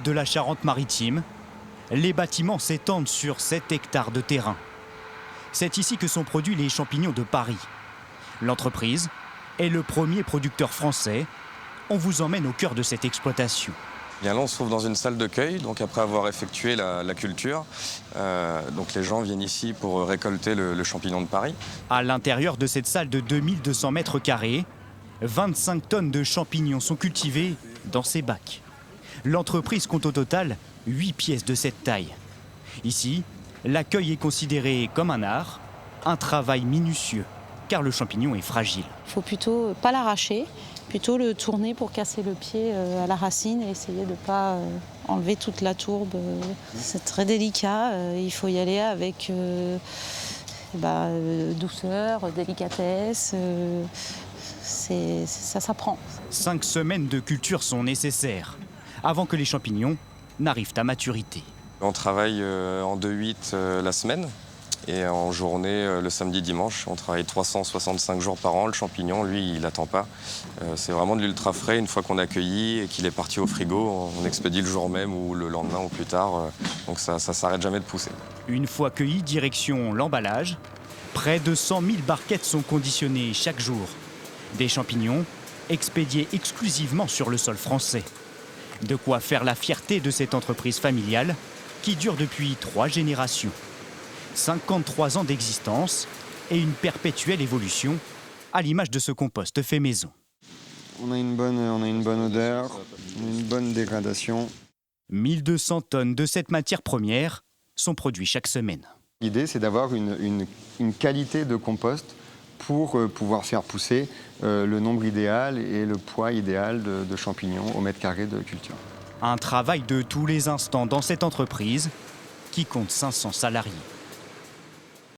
de la Charente-Maritime, les bâtiments s'étendent sur 7 hectares de terrain. C'est ici que sont produits les champignons de Paris. L'entreprise est le premier producteur français. On vous emmène au cœur de cette exploitation. Bien là, on se trouve dans une salle de cueil, donc après avoir effectué la culture. Donc les gens viennent ici pour récolter le champignon de Paris. À l'intérieur de cette salle de 2200 mètres carrés, 25 tonnes de champignons sont cultivées dans ces bacs. L'entreprise compte au total 8 pièces de cette taille. Ici, l'accueil est considéré comme un art, un travail minutieux, car le champignon est fragile. Il faut plutôt pas l'arracher, plutôt le tourner pour casser le pied à la racine et essayer de ne pas enlever toute la tourbe. C'est très délicat, il faut y aller avec douceur, délicatesse. Ça s'apprend. 5 semaines de culture sont nécessaires avant que les champignons n'arrivent à maturité. On travaille en 2-8 la semaine et en journée le samedi dimanche. On travaille 365 jours par an. Le champignon, lui, il n'attend pas. C'est vraiment de l'ultra frais. Une fois qu'on a cueilli et qu'il est parti au frigo, on expédie le jour même ou le lendemain ou plus tard. Donc ça ne s'arrête jamais de pousser. Une fois cueilli, direction l'emballage. Près de 100 000 barquettes sont conditionnées chaque jour. Des champignons expédiés exclusivement sur le sol français. De quoi faire la fierté de cette entreprise familiale qui dure depuis 3 générations. 53 ans d'existence et une perpétuelle évolution à l'image de ce compost fait maison. On a une bonne odeur, une bonne dégradation. 1200 tonnes de cette matière première sont produites chaque semaine. L'idée, c'est d'avoir une qualité de compost pour pouvoir faire pousser le nombre idéal et le poids idéal de champignons au mètre carré de culture. Un travail de tous les instants dans cette entreprise qui compte 500 salariés.